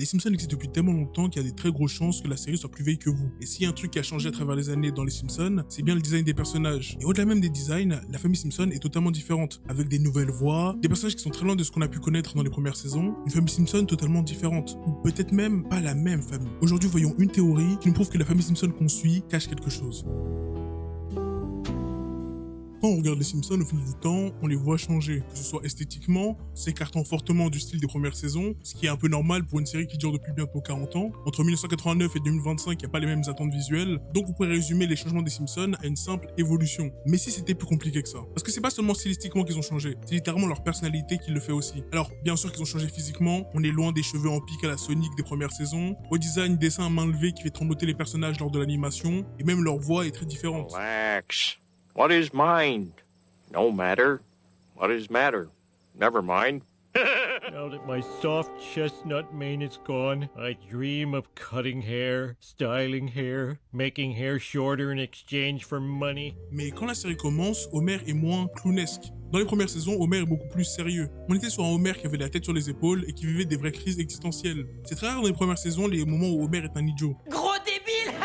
Les Simpsons existent depuis tellement longtemps qu'il y a des très grosses chances que la série soit plus vieille que vous. Et s'il y a un truc qui a changé à travers les années dans les Simpsons, c'est bien le design des personnages. Et au-delà même des designs, la famille Simpson est totalement différente, avec des nouvelles voix, des personnages qui sont très loin de ce qu'on a pu connaître dans les premières saisons, une famille Simpson totalement différente, ou peut-être même pas la même famille. Aujourd'hui, voyons une théorie qui nous prouve que la famille Simpson qu'on suit cache quelque chose. Quand on regarde les Simpsons au fil du temps, on les voit changer, que ce soit esthétiquement, s'écartant fortement du style des premières saisons, ce qui est un peu normal pour une série qui dure depuis bientôt 40 ans. Entre 1989 et 2025, il n'y a pas les mêmes attentes visuelles, donc on pourrait résumer les changements des Simpsons à une simple évolution. Mais si c'était plus compliqué que ça, parce que c'est pas seulement stylistiquement qu'ils ont changé, c'est littéralement leur personnalité qui le fait aussi. Alors, bien sûr qu'ils ont changé physiquement, on est loin des cheveux en pique à la Sonic des premières saisons, au design dessin à main levée qui fait trembloter les personnages lors de l'animation, et même leur voix est très différente. Relax. What is mind? No matter. What is matter? Never mind. Now that my soft chestnut mane is gone, I dream of cutting hair, styling hair, making hair shorter in exchange for money. Mais quand la série commence, Homer est moins clownesque. Dans les premières saisons, Homer est beaucoup plus sérieux. On était sur un Homer qui avait la tête sur les épaules et qui vivait des vraies crises existentielles. C'est très rare dans les premières saisons les moments où Homer est un idiot. Gros débile.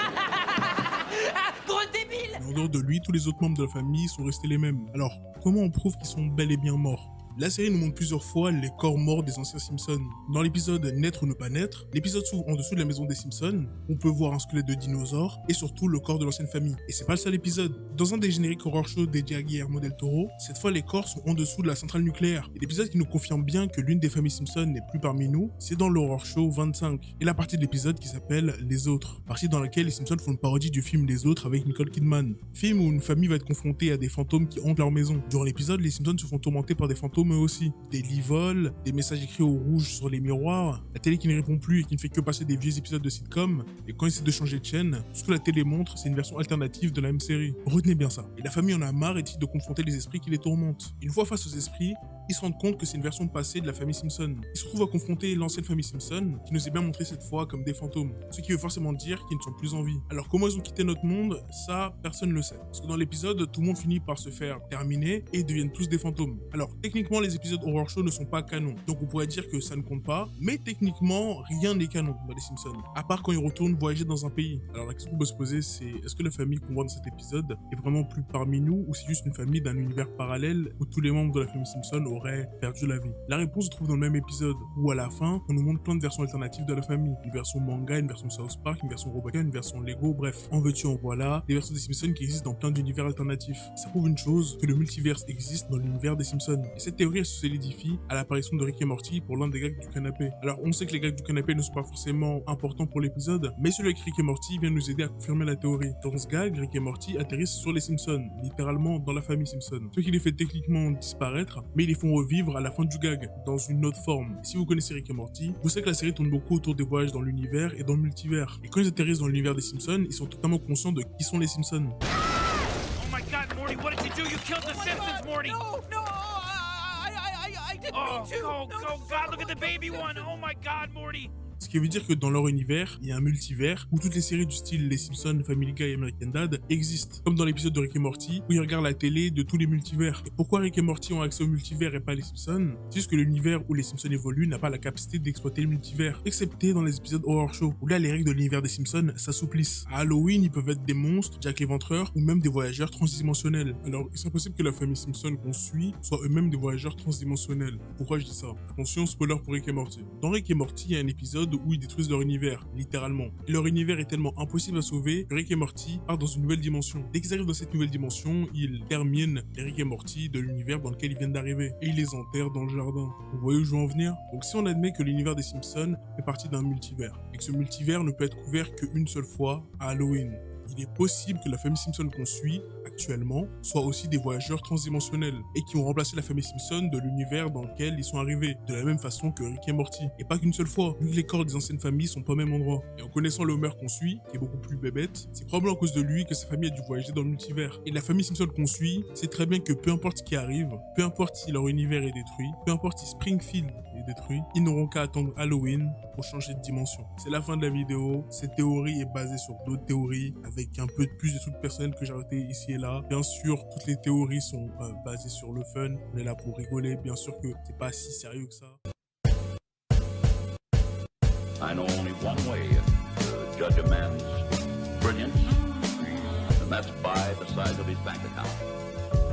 Gros débile. En dehors de lui, tous les autres membres de la famille sont restés les mêmes. Alors, comment on prouve qu'ils sont bel et bien morts ? La série nous montre plusieurs fois les corps morts des anciens Simpsons. Dans l'épisode Naître ou ne pas naître, l'épisode s'ouvre en dessous de la maison des Simpsons, on peut voir un squelette de dinosaure et surtout le corps de l'ancienne famille. Et c'est pas le seul épisode. Dans un des génériques horror show dédiés à Guillermo del Toro, cette fois les corps sont en dessous de la centrale nucléaire. Et l'épisode qui nous confirme bien que l'une des familles Simpson n'est plus parmi nous, c'est dans l'horror show 25. Et la partie de l'épisode qui s'appelle Les Autres. Partie dans laquelle les Simpsons font une parodie du film Les Autres avec Nicole Kidman. Film où une famille va être confrontée à des fantômes qui hantent leur maison. Durant l'épisode, les Simpsons se font tourmenter par des fantômes eux aussi. Des lits volent, des messages écrits au rouge sur les miroirs, la télé qui ne répond plus et qui ne fait que passer des vieux épisodes de sitcom, et quand ils essaient de changer de chaîne, tout ce que la télé montre, c'est une version alternative de la même série. Retenez bien ça. Et la famille en a marre et décide de confronter les esprits qui les tourmentent. Une fois face aux esprits, ils se rendent compte que c'est une version passée de la famille Simpson. Ils se retrouvent à confronter l'ancienne famille Simpson, qui nous est bien montrée cette fois comme des fantômes. Ce qui veut forcément dire qu'ils ne sont plus en vie. Alors comment ils ont quitté notre monde, ça, personne ne le sait. Parce que dans l'épisode, tout le monde finit par se faire terminer et ils deviennent tous des fantômes. Alors techniquement, les épisodes horror show ne sont pas canon. Donc on pourrait dire que ça ne compte pas, mais techniquement, rien n'est canon dans les Simpsons. À part quand ils retournent voyager dans un pays. Alors la question qu'on peut se poser, c'est est-ce que la famille qu'on voit dans cet épisode est vraiment plus parmi nous ou c'est juste une famille d'un univers parallèle où tous les membres de la famille Simpson auraient perdu la vie? La réponse se trouve dans le même épisode où à la fin, on nous montre plein de versions alternatives de la famille. Une version manga, une version South Park, une version Robotech, une version Lego, bref. En veux-tu, en voilà, des versions des Simpsons qui existent dans plein d'univers alternatifs. Ça prouve une chose, que le multiverse existe dans l'univers des Simpsons. Et cette théorie, elle se solidifie à l'apparition de Rick et Morty pour l'un des gags du canapé. Alors on sait que les gags du canapé ne sont pas forcément importants pour l'épisode, mais celui avec Rick et Morty vient nous aider à confirmer la théorie. Dans ce gag, Rick et Morty atterrissent sur les Simpsons, littéralement dans la famille Simpson. Ce qui les fait techniquement disparaître, mais ils les font revivre à la fin du gag, dans une autre forme. Et si vous connaissez Rick et Morty, vous savez que la série tourne beaucoup autour des voyages dans l'univers et dans le multivers. Et quand ils atterrissent dans l'univers des Simpsons, ils sont totalement conscients de qui sont les Simpsons. Oh my god, Morty, what did you do? You killed the Simpsons, Morty! No, I didn't Oh, mean to. oh, oh, God, look at the baby one! Oh my god, Morty! Ce qui veut dire que dans leur univers, il y a un multivers où toutes les séries du style Les Simpsons, Family Guy et American Dad existent. Comme dans l'épisode de Rick et Morty, où ils regardent la télé de tous les multivers. Et pourquoi Rick et Morty ont accès au multivers et pas les Simpsons? C'est juste que l'univers où les Simpsons évoluent n'a pas la capacité d'exploiter le multivers. Excepté dans les épisodes Horror Show, où là les règles de l'univers des Simpsons s'assouplissent. À Halloween, ils peuvent être des monstres, Jack l'éventreur, ou même des voyageurs transdimensionnels. Alors, il serait possible que la famille Simpson qu'on suit soit eux-mêmes des voyageurs transdimensionnels. Pourquoi je dis ça? Attention, spoiler pour Rick et Morty. Dans Rick et Morty, il y a un épisode où ils détruisent leur univers, littéralement. Et leur univers est tellement impossible à sauver que Rick et Morty partent dans une nouvelle dimension. Dès qu'ils arrivent dans cette nouvelle dimension, ils terminent les Rick et Morty de l'univers dans lequel ils viennent d'arriver. Et ils les enterrent dans le jardin. Vous voyez où je veux en venir? Donc si on admet que l'univers des Simpsons fait partie d'un multivers, et que ce multivers ne peut être couvert qu'une seule fois à Halloween, il est possible que la famille Simpson qu'on suit actuellement soit aussi des voyageurs transdimensionnels et qui ont remplacé la famille Simpson de l'univers dans lequel ils sont arrivés, de la même façon que Rick et Morty. Et pas qu'une seule fois, vu que les corps des anciennes familles sont pas au même endroit. Et en connaissant le Homer qu'on suit, qui est beaucoup plus bébête, c'est probablement à cause de lui que sa famille a dû voyager dans le multivers. Et la famille Simpson qu'on suit, c'est très bien que peu importe ce qui arrive, peu importe si leur univers est détruit, peu importe si Springfield est détruit, ils n'auront qu'à attendre Halloween pour changer de dimension. C'est la fin de la vidéo. Cette théorie est basée sur d'autres théories avec un peu plus de trucs personnels que j'ai arrêté ici et là. Bien sûr, toutes les théories sont basées sur le fun. On est là pour rigoler. Bien sûr que c'est pas si sérieux que ça. I know only one way to judge a man's brilliance, and that's by the size of his bank account.